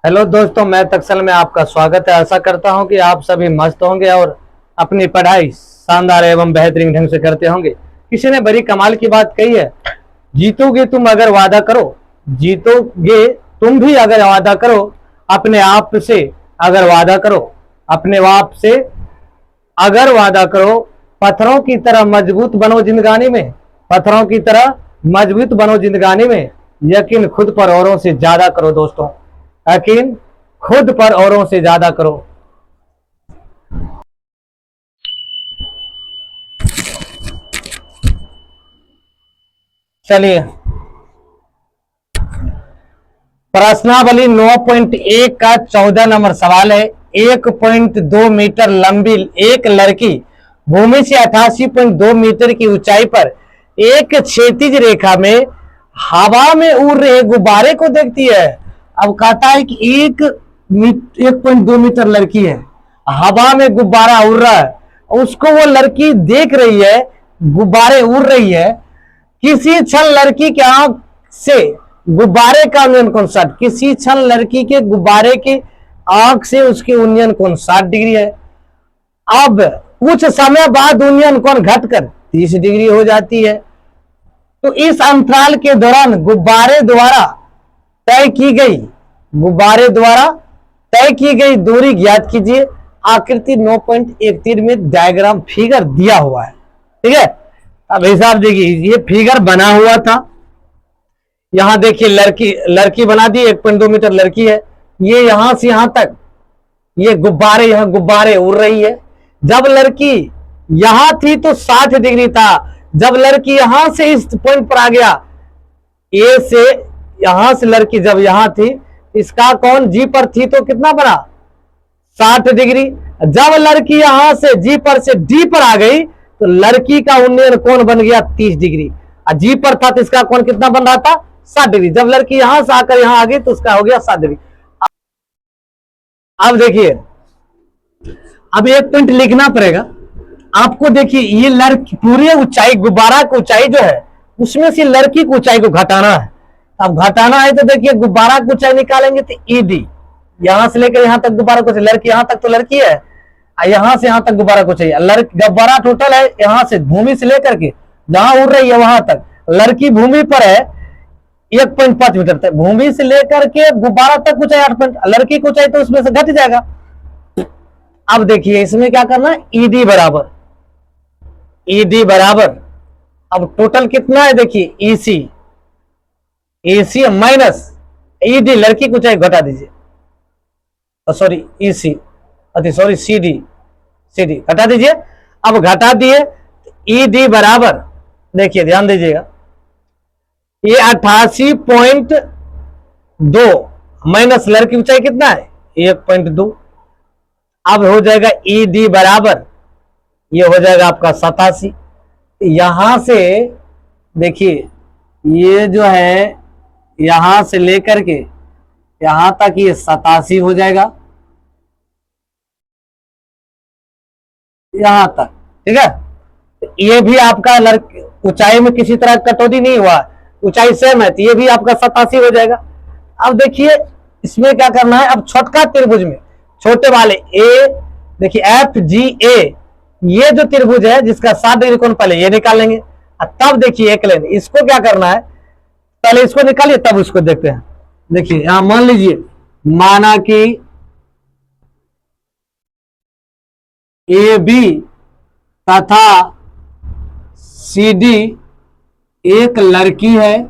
Hello दोस्तों, मैं तक्सल में आपका स्वागत है। आशा करता हूं कि आप सभी मस्त होंगे और अपनी पढ़ाई शानदार एवं बेहतरीन ढंग से करते होंगे। किसी ने बड़ी कमाल की बात कही है, जीतोगे तुम अगर वादा करो, जीतोगे तुम भी अगर वादा करो, अपने आप से अगर वादा करो, अपने आप से अगर वादा करो, पत्थरों की तरह मजबूत बनो जिंदगानी में, पत्थरों की तरह मजबूत बनो जिंदगानी में। यकीन खुद पर औरों से ज्यादा करो दोस्तों, यकीन खुद पर औरों से ज्यादा करो। चलिए, प्रश्नावली 9.1 का 14 नंबर सवाल है। 1.2 मीटर लंबी एक लड़की भूमि से 88.2 मीटर की ऊंचाई पर एक क्षैतिज रेखा में हवा में उड़ रहे गुब्बारे को देखती है। अब कहता है कि 1.2 मीटर लड़की है, हवा में गुब्बारा उड़ रहा है, उसको वो लड़की देख रही है, गुब्बारे उड़ रही है। किसी क्षण लड़की के आंख से गुब्बारे का उन्नयन कोण 60, किसी क्षण लड़की के गुब्बारे की आंख से उसकी उन्नयन कोण 60 डिग्री है। अब कुछ समय बाद उन्नयन कोण घटकर 30 डिग्री हो जाती है। तो इस अंतराल के दौरान गुब्बारे द्वारा तय की गई दूरी ज्ञात कीजिए। आकृति 9.13 में डायग्राम फिगर दिया हुआ है। ठीक है, अब हिसाब देखिए, ये फिगर बना हुआ था। यहां देखिए लड़की बना दी, 1.2 मीटर लड़की है। ये यहां से यहां तक ये गुब्बारे, यहां गुब्बारे उड़ रही है। जब लड़की यहां थी तो 60 डिग्री था। जब लड़की यहां से इस पॉइंट पर आ गया, ए से यहां से लड़की जब यहां थी, इसका कोण जी पर थी तो कितना बना 60 डिग्री। जब लड़की यहां से जी पर से डी पर आ गई तो लड़की का उन्नयन कोण बन गया 30 डिग्री। और जी पर था तो इसका कोण कितना बन रहा था 60 डिग्री। जब लड़की यहां से आकर यहां आ गई तो उसका हो गया 60 डिग्री। अब देखिए, अब एक पॉइंट लिखना पड़ेगा आपको। देखिए, ये लड़की पूरी ऊंचाई, गुब्बारा की ऊंचाई जो है उसमें से लड़की की ऊंचाई को घटाना है। अब घटाना है तो देखिए, गुब्बारा की ऊंचाई निकालेंगे तो ईडी, यहां से लेकर यहां तक गुब्बारा को, लड़की यहां तक तो लड़की है, यहां से यहां तक गुब्बारा को चाहिए। गुब्बारा टोटल है यहां से भूमि से लेकर के जहां उड़ रही है वहां तक। लड़की भूमि पर है 1.5 मीटर तक, भूमि से लेकर के गुब्बारा तक ऊंचाई 8 पॉइंट, लड़की को चाहिए तो उसमें से घट जाएगा। अब देखिए इसमें क्या करना है, ईडी बराबर, अब टोटल कितना है देखिए, ईसी माइनस ईडी, लड़की को ऊंचाई घटा दीजिए, सॉरी ईसी, सॉरी सीडी घटा दीजिए। अब घटा दिए, ईडी बराबर, देखिए ध्यान दीजिएगा, ये 88.2 माइनस लड़की ऊंचाई कितना है 1.2। अब हो जाएगा ईडी बराबर, ये हो जाएगा आपका 87। यहां से देखिए, ये जो है यहां से लेकर के यहां तक ये 87 हो जाएगा, यहां तक। ठीक है, ये भी आपका ऊंचाई में किसी तरह कटौती नहीं हुआ, ऊंचाई सेम है, तो ये भी आपका 87 हो जाएगा। अब देखिए इसमें क्या करना है, अब छोटका त्रिभुज में छोटे वाले ए, देखिए एफ जी ए, ये जो त्रिभुज है जिसका 60 डिग्री कोण, पहले ये निकालेंगे और तब देखिए एक लेंगे। इसको क्या करना है, पहले इसको निकालिए तब उसको देखते हैं। देखिए यहां मान लीजिए, माना कि ए बी तथा सी डी एक लड़की है,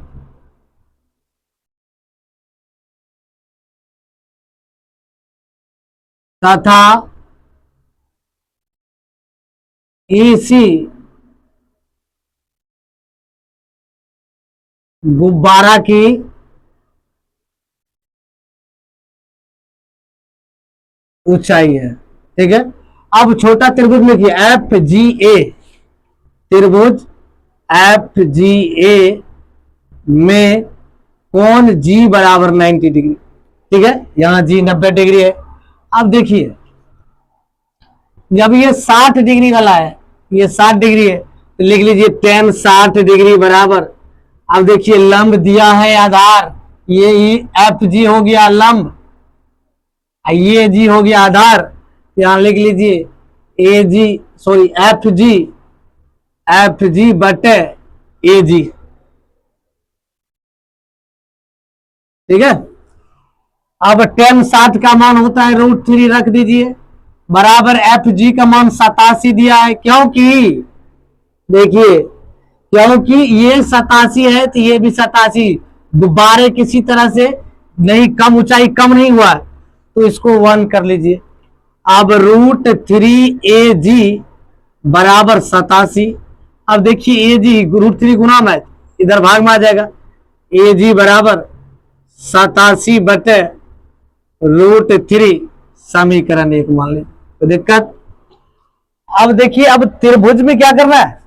तथा ईसी गुब्बारा की ऊंचाई है। ठीक है, अब छोटा त्रिभुज लिखिए, एफ जी ए, त्रिभुज एफ जी ए में कोण जी बराबर 90 डिग्री। ठीक है, यहां जी 90 डिग्री है। अब देखिए, जब ये 60 डिग्री वाला है, ये 60 डिग्री है, तो लिख लीजिए tan 60 डिग्री बराबर, अब देखिए लंब दिया है आधार, ये एफ जी हो गया लंब, ये जी हो गया आधार, यहां लिख लीजिए ए जी, सॉरी एफ जी बटे ए जी। ठीक है। अब टेन 7 का मान होता है √3 रख दीजिए, बराबर एफ जी का मान 87 दिया है, क्योंकि देखिए क्योंकि ये 87 है तो ये भी 87, गुब्बारे किसी तरह से नहीं कम, ऊंचाई कम नहीं हुआ, तो इसको 1 कर लीजिए। अब √3 ए जी बराबर 87। अब देखिए ए जी √3 गुना में इधर भाग में आ जाएगा, ए जी बराबर 87 बटे √3, समीकरण 1 मान ली। तो दिक्कत, अब देखिए अब त्रिभुज में क्या करना है,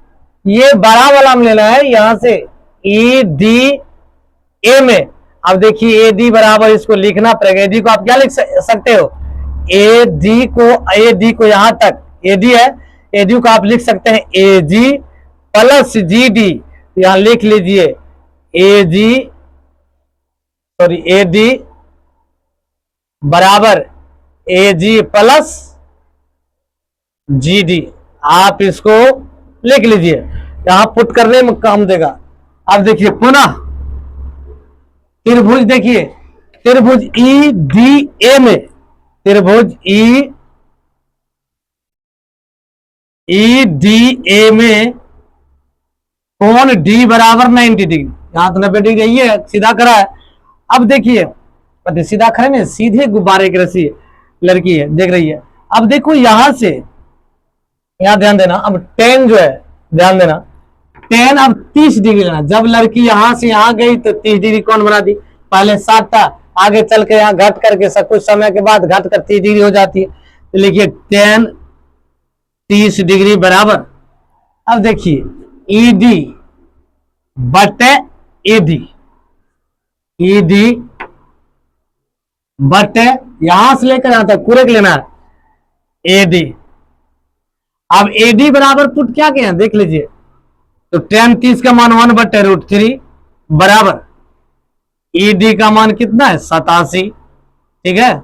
ये बड़ा वाला हम लेना है यहां से ई डी ए में। अब देखिए ए डी बराबर, इसको लिखना पड़ेगा, ए डी को आप क्या लिख सकते हो, ए डी को यहां तक ए डी है, ए डी को आप लिख सकते हैं A G plus G D, यहां लिख लीजिए ए जी, सॉरी ए डी बराबर ए जी प्लस जी डी, आप इसको लिख लीजिए, यहां पुट करने में काम देगा। अब देखिए पुनः त्रिभुज, देखिए त्रिभुज ई डी ए में, त्रिभुज ई डी ए में कोण डी बराबर 90 डिग्री, यहां तो 90 डिग्री यही है, सीधा करा है। अब देखिए सीधा खड़े में, सीधे गुब्बारे की रस्सी लड़की है, देख रही है। अब देखो यहां से, यहां ध्यान देना, अब टेन जो है, ध्यान देना, टेन अब 30 डिग्री लेना। जब लड़की यहां से यहां गई तो 30 डिग्री कौन बना दी, पहले 60 था, आगे चल के यहां घट करके सब कुछ समय के बाद घट कर 30 डिग्री हो जाती है। तो लिखिए टेन 30 डिग्री बराबर, अब देखिए ई डी बटे ए डी, ई डी बटे यहां से लेकर यहां तक पूरे लेना है ए डी। अब ए डी बराबर पुट क्या किया देख लीजिए, तो टेन 30 का मान 1 बटे √3 बराबर ई डी का मान कितना है 87, ठीक है,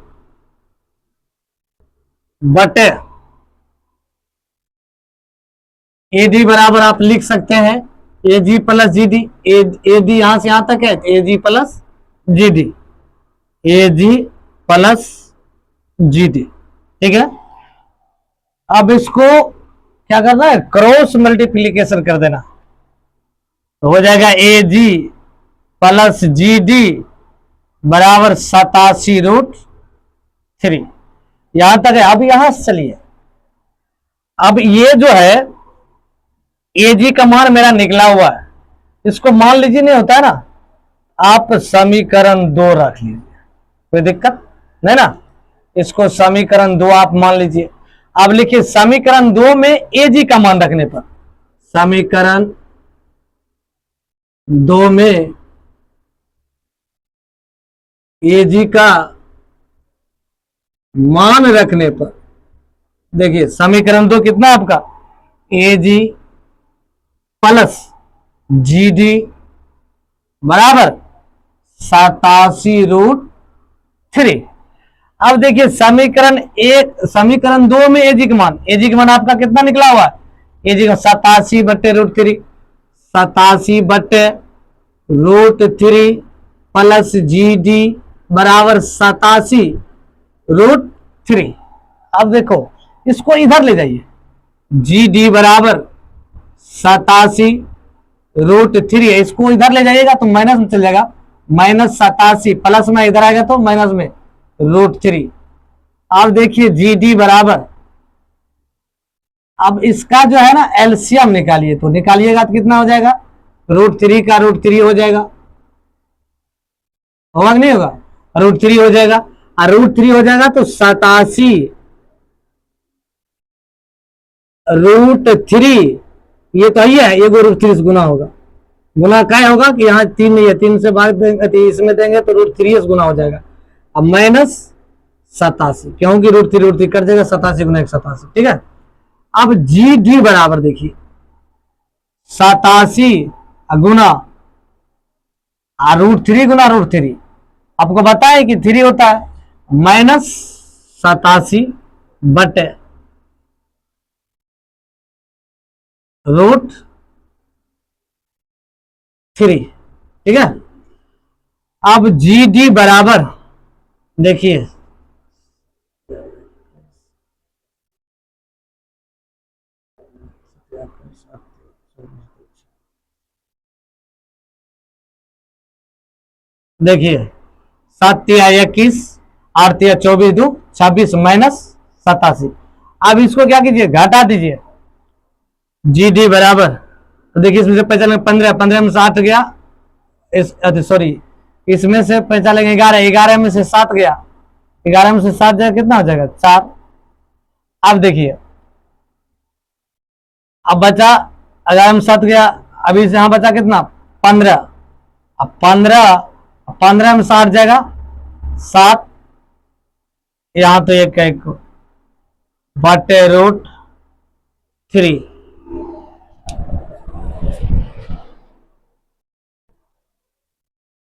बटे ए डी बराबर आप लिख सकते हैं A G plus G D, A D यहां से यहां तक है, A G plus G D, A G plus G D, ठीक है। अब इसको क्या करना है, क्रॉस मल्टीप्लीकेशन कर देना, तो हो जाएगा ए जी प्लस जी डी बराबर 87√3, यहां तक है। अब यहां से चलिए, अब ये जो है ए जी का मान मेरा निकला हुआ है, इसको मान लीजिए, नहीं होता है ना, आप समीकरण 2 रख लीजिए, कोई दिक्कत नहीं ना, इसको समीकरण 2 आप मान लीजिए। अब लिखिए समीकरण 2 में ए जी का मान रखने पर, समीकरण 2 में ए जी का मान रखने पर, देखिए समीकरण 2 कितना आपका, ए जी प्लस जी डी बराबर 87√3। अब देखिए समीकरण 2 में ए जी का मान, ए जी का मान आपका कितना निकला हुआ है, ए जी का 87 बटे √3, 87 बटे √3 प्लस जी डी बराबर 87√3। अब देखो इसको इधर ले जाइए, जी डी बराबर 87√3 है, इसको इधर ले जाइएगा तो माइनस में चल जाएगा, -87 प्लस में इधर आएगा तो माइनस में √3। अब देखिए जी डी बराबर, अब इसका जो है ना एलसीएम निकालिए, तो निकालिएगा तो कितना हो जाएगा, √3 का √3 हो जाएगा, होगा कि नहीं होगा, √3 हो जाएगा, और √3 हो जाएगा तो 87√3, ये तो ही है, ये √3 से गुना होगा, गुना क्या होगा कि यहाँ 3 नहीं है, 3 से भाग देंगे, इसमें देंगे तो √3 से गुना हो जाएगा। अब -87, क्योंकि √3 कट जाएगा, 87 गुना 87, ठीक है। अब जी डी बराबर देखिए 87 गुना √3 गुना √3, आपको बताया कि 3 होता है, 87 बटे रूट 3। ठीक है, अब जी डी बराबर, देखिए देखिए 7 तिया 21, 8 तिया 24, 2 26 माइनस 87। अब इसको क्या कीजिए, घटा दीजिए। जी डी बराबर, तो देखिए इसमें से पैसा लेंगे 15, 15 में से 8 गया, इस सॉरी इसमें से पैसा लेंगे 11, 11 में से 7 गया, 11 में से 7 जाएगा, कितना हो जाएगा 4। अब देखिए, अब बचा 11 में 7 गया, अभी से यहां बचा कितना 15। अब 15, 15 में 60 जाएगा 7, यहां तो एक बटे रूट 3।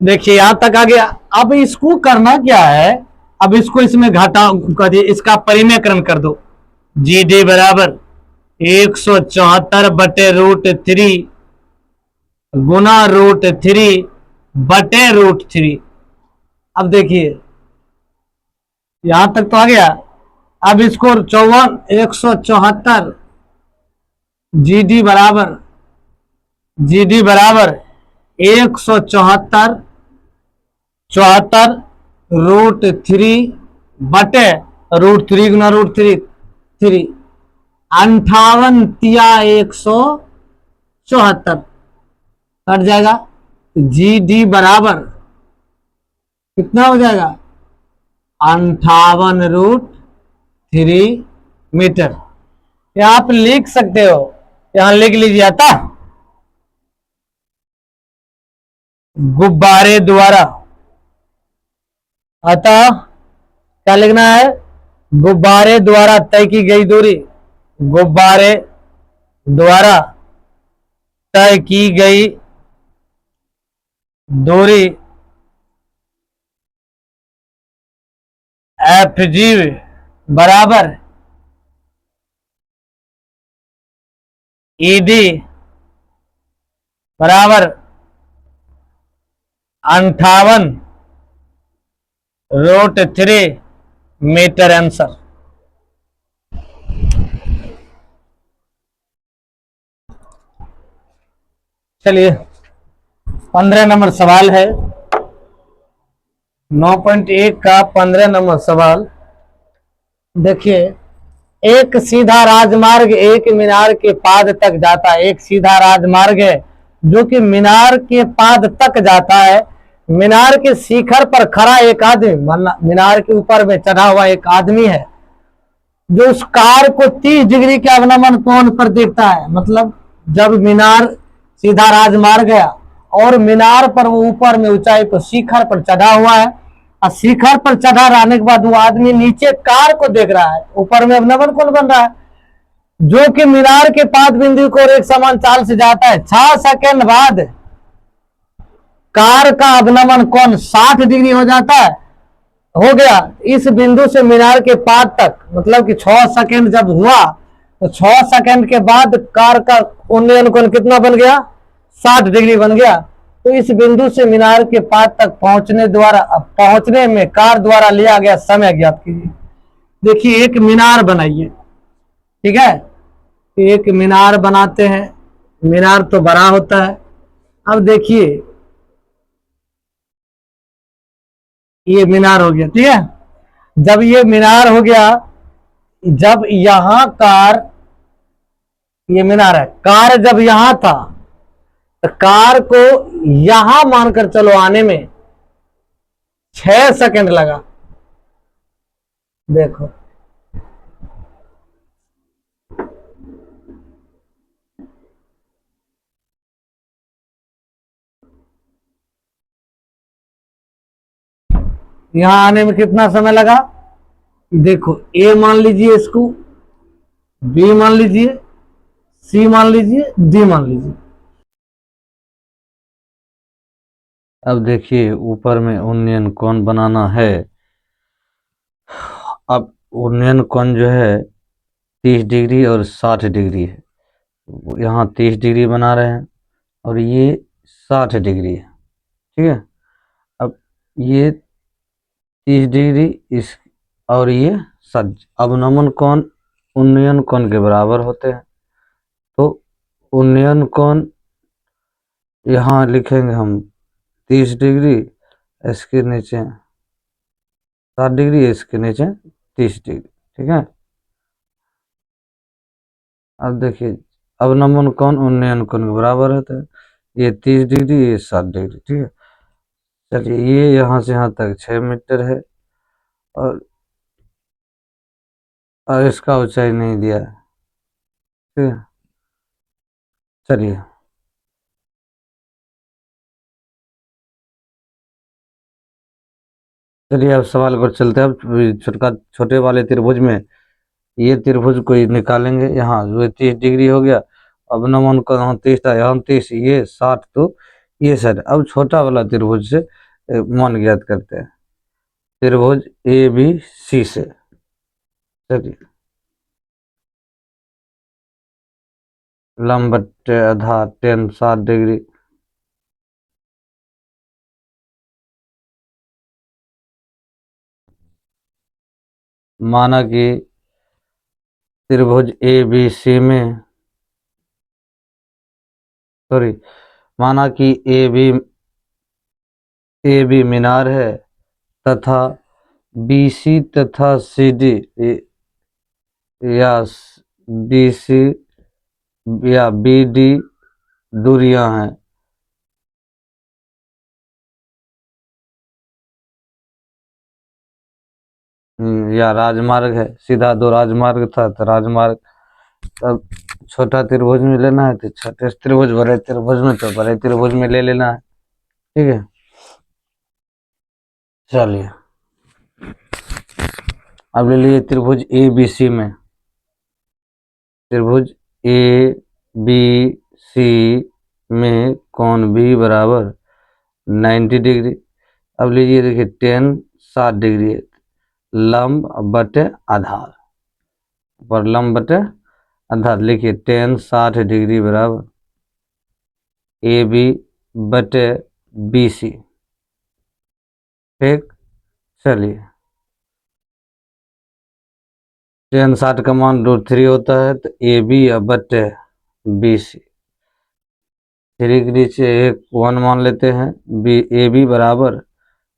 देखिए यहां तक आ गया। अब इसको करना क्या है, अब इसको इसमें घटा कर दिए, इसका परिमेयकरण कर दो। जी डी बराबर 174 बटे रूट 3 गुना रूट 3 बटे रूट 3। अब देखिए यहां तक तो आ गया। अब इसको 174 जी डी बराबर, जी डी बराबर 174 74 रूट 3 बटे रूट 3 गुना रूट 3 3, 58 तिया 174 कट जाएगा। जी डी बराबर कितना हो जाएगा 58 रूट 3 मीटर। यहां आप लिख सकते हो, यहां लिख लीजिए। आता गुब्बारे द्वारा, अतः क्या लिखना है, गुब्बारे द्वारा तय की गई दूरी, गुब्बारे द्वारा तय की गई दूरी एफ जी बराबर ई डी बराबर 58 रूट 3 मीटर। आंसर। चलिए 15 नंबर सवाल है, 9.1 का 15 नंबर सवाल। देखिए, एक सीधा राजमार्ग एक मीनार के पाद तक जाता है। एक सीधा राजमार्ग है जो कि मीनार के पाद तक जाता है। मीनार के शिखर पर खड़ा एक आदमी, मीनार के ऊपर में चढ़ा हुआ एक आदमी है जो उस कार को 30 डिग्री के अवनमन कोण पर देखता है। मतलब जब मीनार सीधा राजमार्ग है और मीनार पर वो ऊपर में ऊंचाई पर शिखर पर चढ़ा हुआ है, और शिखर पर चढ़ा रहने के बाद वो आदमी नीचे कार को देख रहा है, ऊपर में अवनमन कोण बन रहा है जो कि मीनार के पाद बिंदु को एक समान चाल से जाता है। 6 सेकंड बाद कार का अवनमन कोण 60 डिग्री हो जाता है, हो गया इस बिंदु से मीनार के पाद तक। मतलब कि 6 सेकंड जब हुआ तो 6 सेकंड के बाद कार का उन्नयन कोण कितना बन गया 60 डिग्री बन गया। तो इस बिंदु से मीनार के पाद तक पहुंचने में कार द्वारा लिया गया समय ज्ञात कीजिए। देखिए एक मीनार बनाइए, ठीक है, एक मीनार बनाते हैं। मीनार तो बड़ा होता है। अब देखिए ये मीनार हो गया, ठीक है। जब ये मीनार हो गया, जब यहां कार, ये मीनार है, कार जब यहां था तो कार को यहां मानकर चलो आने में 6 सेकंड लगा। देखो यहां आने में कितना समय लगा। देखो ए मान लीजिए, इसको बी मान लीजिए, सी मान लीजिए, डी मान लीजिए। अब देखिए ऊपर में उन्नयन कोण बनाना है। अब उन्नयन कोण जो है 30 डिग्री और 60 डिग्री है। यहाँ 30 डिग्री बना रहे हैं और ये 60 डिग्री है, ठीक है। अब ये 30 डिग्री इस और ये सज अवनमन कोण उन्नयन कोण के बराबर होते हैं। तो उन्नयन कोण यहाँ लिखेंगे हम 30 डिग्री, इसके नीचे 60 डिग्री, इसके नीचे 30 डिग्री, ठीक है। अब देखिए अवनमन कोण उन्नयन कोण के बराबर होता है, ये 30 डिग्री, ये 60 डिग्री, ठीक है। चलिए ये यहाँ से यहाँ तक 6 मीटर है और इसका ऊंचाई नहीं दिया है, ठीक है। चलिए चलिए अब सवाल पर चलते हैं। अब छोटे वाले त्रिभुज में ये त्रिभुज को ही निकालेंगे। यहाँ जो 30 डिग्री हो गया, अब नमन को यहाँ 30 था, यहाँ 30, ये 60, तो ये 60। अब छोटा वाला त्रिभुज से मान ज्ञात करते हैं, त्रिभुज ए बी सी से। चलिए लंब बट्टे आधार tan 60 डिग्री, माना कि त्रिभुज ए बी सी में, सॉरी, माना कि ए बी मीनार है तथा बी सी तथा सी डी या बी सी या बी डी दूरियां हैं। या राजमार्ग है, सीधा दो राजमार्ग था तो राजमार्ग। तब छोटा त्रिभुज में लेना है तो छोटे त्रिभुज, बड़े त्रिभुज में तो बड़े त्रिभुज में ले लेना है, ठीक है। चलिए अब ले लीजिए त्रिभुज ए बी सी में, त्रिभुज ए बी सी में कोण बी बराबर 90 डिग्री। अब लीजिए देखिए tan 60 डिग्री है, लंब बटे आधार, पर लंब बटे आधार लिखिए tan 60 डिग्री बराबर ए बी बटे बी सी, ठीक। चलिए tan 60 का मान √3 होता है, तो ए बी बटे बी सी, 3 के नीचे एक 1 मान लेते हैं, बी ए बी बराबर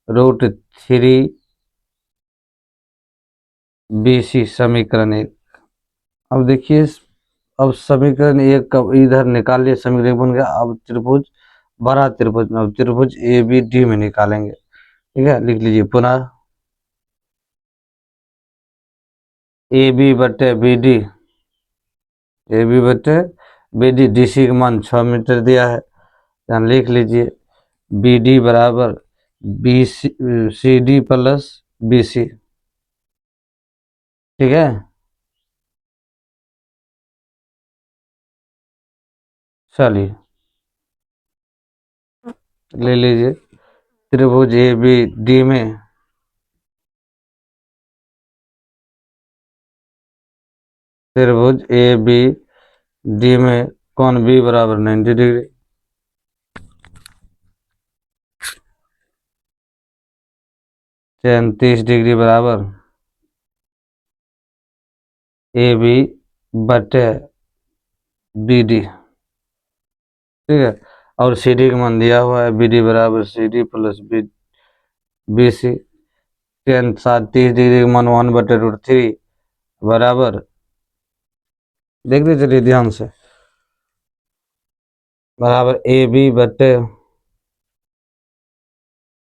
√3 बी सी, समीकरण 1। अब देखिए अब समीकरण 1 का इधर निकाल लिया, समीकरण 1 बन गया। अब त्रिभुज बड़ा त्रिभुज में, अब त्रिभुज ए बी डी में निकालेंगे, ठीक है। लिख लीजिए पुनः ए बी बटे बी डी, ए बी बटे बी डी, डी सी का मान 6 मीटर दिया है, यहाँ लिख लीजिए बी डी बराबर B C D plus B C, ठीक है। चलिए ले लीजिए त्रिभुज ए बी डी में त्रिभुज ए बी डी में कोण बी बराबर 90 डिग्री, tan 30 डिग्री बराबर ए बी बटे बी डी, ठीक है। और सी डी का मान दिया हुआ है, बी डी बराबर C D plus B C, tan 30 degree का मान 1/√3 बराबर, देख लीजिए चलिए ध्यान से, बराबर ए बी बटे,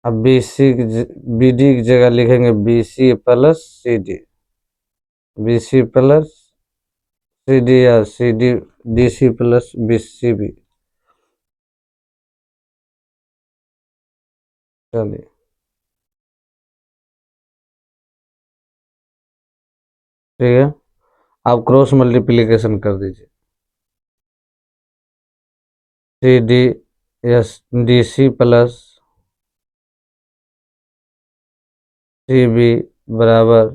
अब बी सी बी डी की जगह लिखेंगे B C plus C D, B C plus C D या C D D C plus B C B. चलिए ठीक है, आप क्रॉस मल्टीप्लिकेशन कर दीजिए, C D S D C plus C B बराबर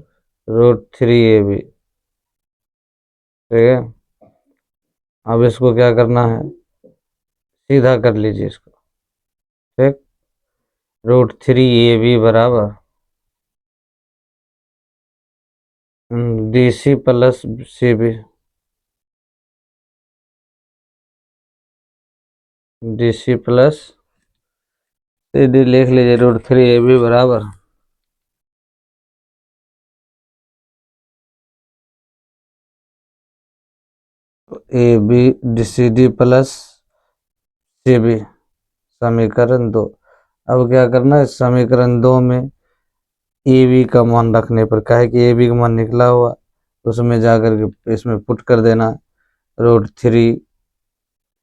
√3 AB, ठीक है। अब इसको क्या करना है, सीधा कर लीजिए इसको, ठीक। √3 AB बराबर DC plus CB, DC plus CD लिख लीजिए। √3 AB बराबर AB CD प्लस CB, समीकरण 2। अब क्या करना है, समीकरण 2 में AB का मान रखने पर, क्या है कि AB का मान निकला हुआ, उसमें जाकर के इसमें पुट कर देना। √3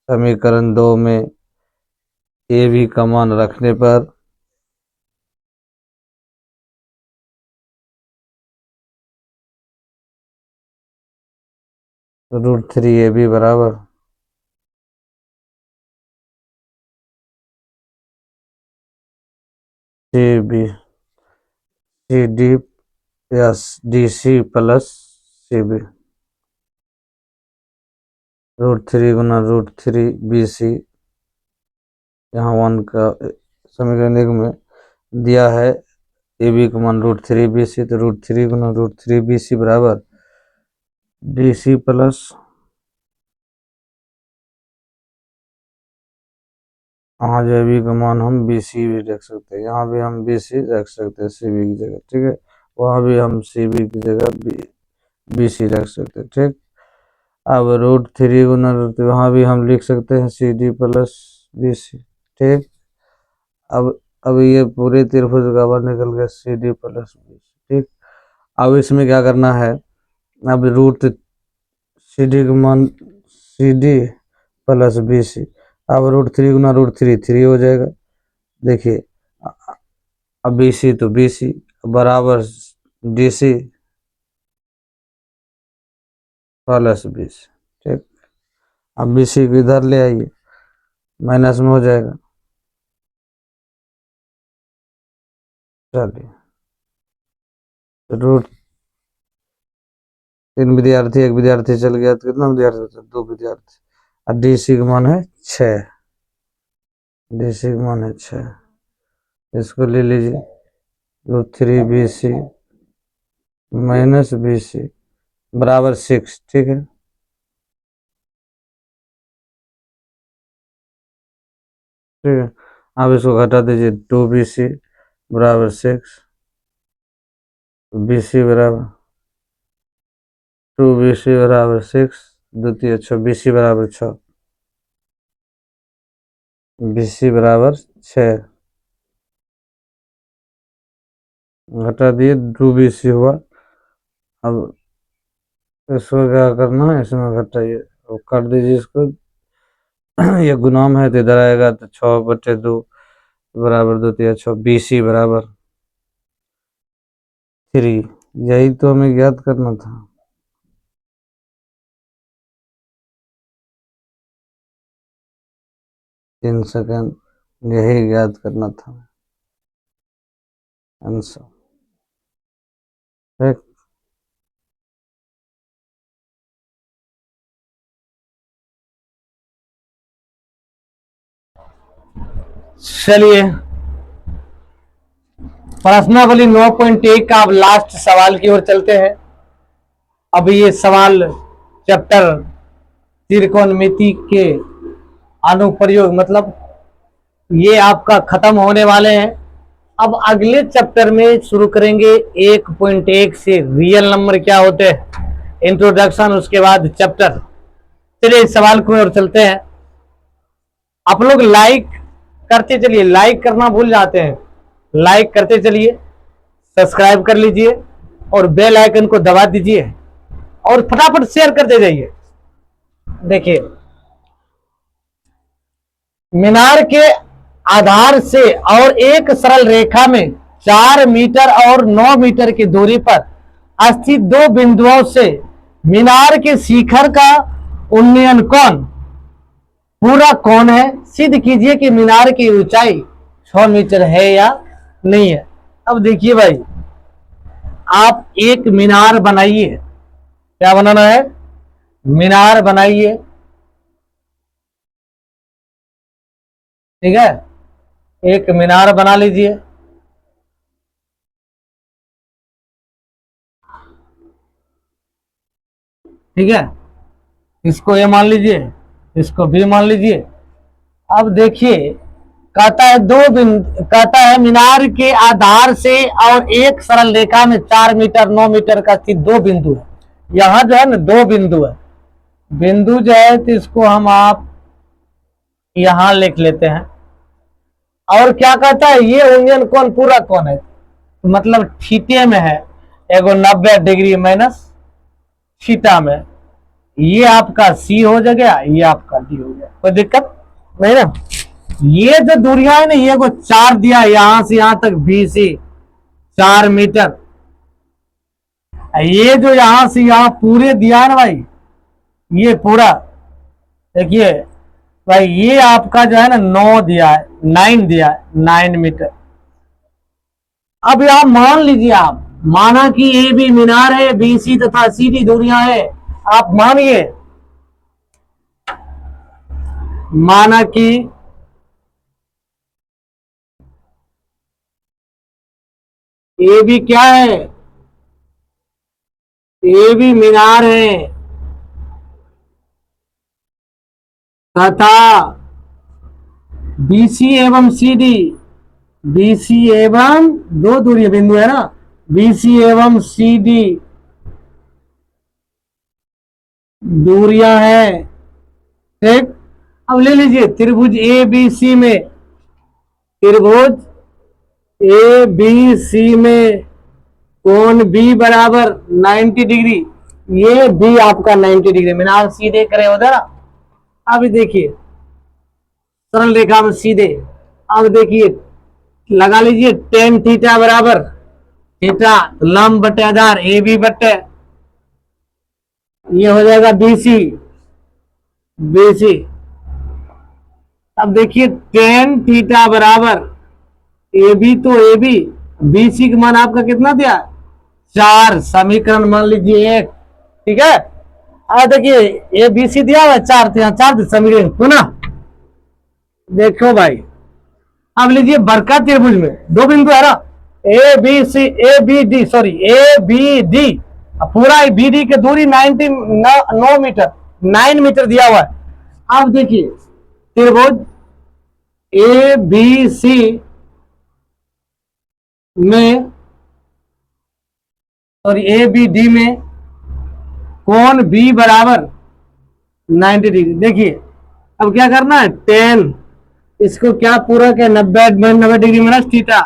समीकरण 2 में AB का मान रखने पर √3 AB बराबर CB CD या DC प्लस CB, √3 गुना √3 BC, यहाँ 1 का समीकरण 1 में दिया है AB का मान √3 BC, तो √3 गुना √3 BC बराबर DC प्लस, यहाँ जो AB का मान हम BC भी रख सकते हैं, यहाँ भी हम BC रख सकते हैं CB की जगह, ठीक है। वहाँ भी हम CB की जगह BC रख सकते हैं, ठीक। अब √3 गुना √3, वहाँ भी हम लिख सकते हैं CD प्लस BC, ठीक। अब ये पूरे त्रिभुज का बाहर निकल गया CD प्लस BC, ठीक। अब इसमें क्या करना है, अब CD का मान CD प्लस BC, अब √3 गुना √3 3 हो जाएगा। देखिए अब BC तो BC बराबर DC प्लस BC, ठीक। अब BC को इधर ले आइए, माइनस में हो जाएगा। चलिए, रूट 3 विद्यार्थी, 1 विद्यार्थी चल गया तो कितना विद्यार्थी बचा, 2 विद्यार्थी। और DC का मान है 6, DC का मान है 6, इसको ले लीजिए। √3 BC माइनस BC बराबर 6, ठीक है। ठीक है, अब इसको घटा दीजिए। 2BC बराबर 6, BC बराबर 2BC बराबर 6, द्वितीय 6, BC बराबर 6, BC बराबर 6, घटा दिए 2BC हुआ। अब इसको क्या करना है, इसमें घटाइए और कर दीजिए इसको। ये गुणाम है तो इधर आएगा, तो 6/2 बराबर द्वितीय 6, BC बराबर 3। यही तो हमें ज्ञात करना था। तीन सेकंड, यही ज्ञात करना था आंसर, ठीक। चलिए, प्रश्नावली 9.1 का अब लास्ट सवाल की ओर चलते हैं। अब ये सवाल चैप्टर त्रिकोणमिति के अनुप्रयोग, मतलब ये आपका खत्म होने वाले हैं। अब अगले चैप्टर में शुरू करेंगे 1.1 से रियल नंबर क्या होते हैं, इंट्रोडक्शन, उसके बाद चैप्टर। चलिए इस सवाल की ओर चलते हैं। आप लोग लाइक करते चलिए, लाइक करना भूल जाते हैं, लाइक करते चलिए, सब्सक्राइब कर लीजिए और बेल आइकन को दबा दीजिए और फटाफट शेयर करते जाइए। देखिए, मीनार के आधार से और एक सरल रेखा में 4 मीटर और 9 मीटर की दूरी पर स्थित दो बिंदुओं से मीनार के शिखर का उन्नयन कोण पूरा कोण है। सिद्ध कीजिए कि मीनार की ऊंचाई 6 मीटर है या नहीं है। अब देखिए भाई, आप एक मीनार बनाइए। क्या बनाना है? मीनार बनाइए। ठीक है, एक मीनार बना लीजिए। ठीक है, इसको ए मान लीजिए, इसको बी मान लीजिए। अब देखिए, कहता है दो बिंदु, कहता है मीनार के आधार से और एक सरल रेखा में 4 मीटर 9 मीटर का स्थित दो बिंदु है। यहां जो है ना दो बिंदु है, बिंदु जो है तो इसको हम आप यहां लिख लेते हैं। और क्या कहता है, ये यूनियन कोण पूरा कोण है, तो मतलब थीटे में है, एगो 90 डिग्री माइनस थीटा में। ये आपका सी हो गया, ये आपका डी हो गया, कोई दिक्कत नहीं ना। ये जो दूरियां है ना, ये को 4 दिया, यहां से यहां तक बी सी 4 मीटर। ये जो यहां से यहां पूरे दिया है ना भाई, ये पूरा देखिए भाई, ये आपका जो है ना 9 दिया है, 9 दिया है, 9 मीटर। अब यहां मान लीजिए, आप माना कि ए बी मीनार है, बी सी तथा सी डी दूरियां है। आप मानिए, माना कि ए बी क्या है, ए बी मीनार है तथा बीसी एवं सी डी, बीसी एवं दो दूरी बिंदु है ना, बीसी एवं सी डी दूरियां हैं। ठीक, अब ले लीजिए त्रिभुज ए बी सी में, त्रिभुज ए बी सी में कोण बी बराबर 90 डिग्री, ये बी आपका 90 डिग्री, मीनार सीधे करे उधर। अब देखिए सरल रेखा में सीधे, अब देखिए लगा लीजिए टेन थीटा बराबर, थीटा लंब बटे आधार ए बी बटे, ये हो जाएगा बीसी, बीसी। अब देखिए टेन थीटा बराबर ए बी, तो ए बी, बीसी का मान आपका कितना दिया, 4, समीकरण मान लीजिए 1। ठीक है, अब देखिए ए बी सी दिया हुआ 4, तो यहाँ 4 समीकरण पुनः देखो भाई। अब लीजिए बरका त्रिभुज में दो बिंदु है ना, A B C, A B D, sorry A B D, पूरा बी डी की दूरी 9 मीटर, 9 मीटर दिया हुआ है। अब देखिए त्रिभुज ए बी सी में और ए बी डी में कोण बी बराबर 90 डिग्री। देखिए अब क्या करना है, 10, इसको क्या पूरा क्या 90 degree minus theta,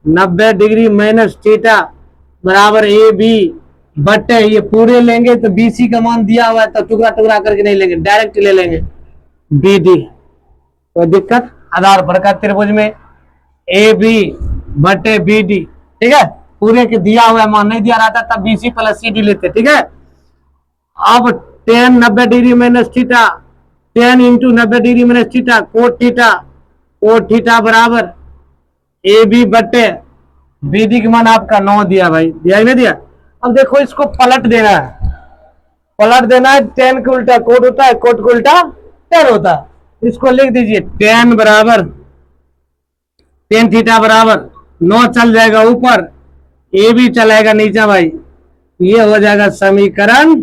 90 degree minus theta बराबर ए बी बटे, ये पूरे लेंगे तो बी सी का मान दिया हुआ है, तो टुकड़ा टुकड़ा करके नहीं लेंगे, डायरेक्ट ले लेंगे बी डी। कोई दिक्कत, आधार बरका त्रिभुज में ए बी बटे बी डी। ठीक है, पूरे के दिया हुआ मान नहीं दिया रहता तब B C plus C D लेते। ठीक है, अब 10 90 degree minus theta, 10 into 90 degree minus theta cot theta, cot theta बराबर ए बी बटे बी डी का मान आपका 9 दिया भाई, दिया नहीं दिया। अब देखो इसको पलट देना है, पलट देना है, 10 को उल्टा कोट होता है, कोट को उल्टा 10 होता है। इसको लिख दीजिए 10 बराबर 10 थीटा बराबर 9 चल जाएगा ऊपर, ए भी चलाएगा नीचे भाई, ये हो जाएगा समीकरण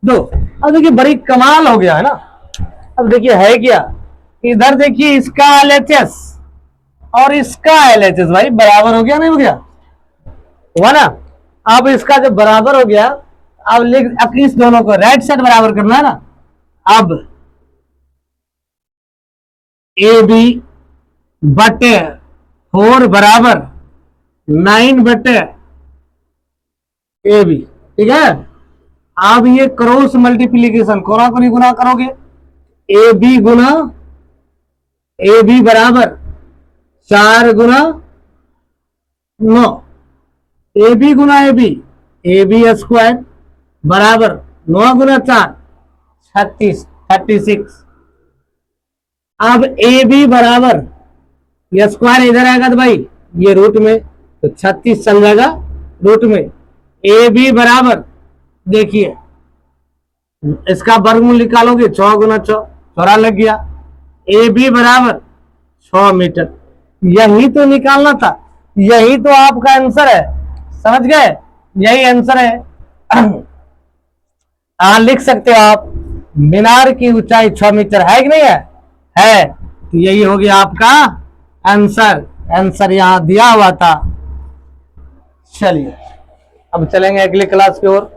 2। अब देखिए बड़ी कमाल हो गया है ना। अब देखिए है क्या, इधर देखिए इसका एलएचएस और इसका एलएचएस भाई बराबर हो गया, नहीं हो गया, हुआ ना। अब इसका जब बराबर हो गया, अब लिख, अब इस दोनों को राइट साइड बराबर करना है ना। अब ए बी बटे 4 बराबर 9 बटे ए बी। ठीक है, अब ये क्रॉस मल्टीप्लीकेशन कोना को गुना करोगे, ए बी गुना ए बी बराबर 4 गुना 9, ए बी गुना ए बी स्क्वायर बराबर 9 गुना 4 36। अब ए बी बराबर, ये स्क्वायर इधर आएगा तो भाई ये रूट में, तो 36 चल जाएगा रूट में, ए बी बराबर, देखिए इसका वर्गमूल निकालोगे, 6 × 6 चौरा लग गया। ए बी बराबर 6 मीटर, यही तो निकालना था, यही तो आपका आंसर है, समझ गए, यही आंसर है। लिख सकते हो आप, मीनार की ऊंचाई 6 मीटर है कि नहीं है तो यही हो गया आपका आंसर, आंसर यहां दिया हुआ था। चलिए अब चलेंगे अगली क्लास की ओर।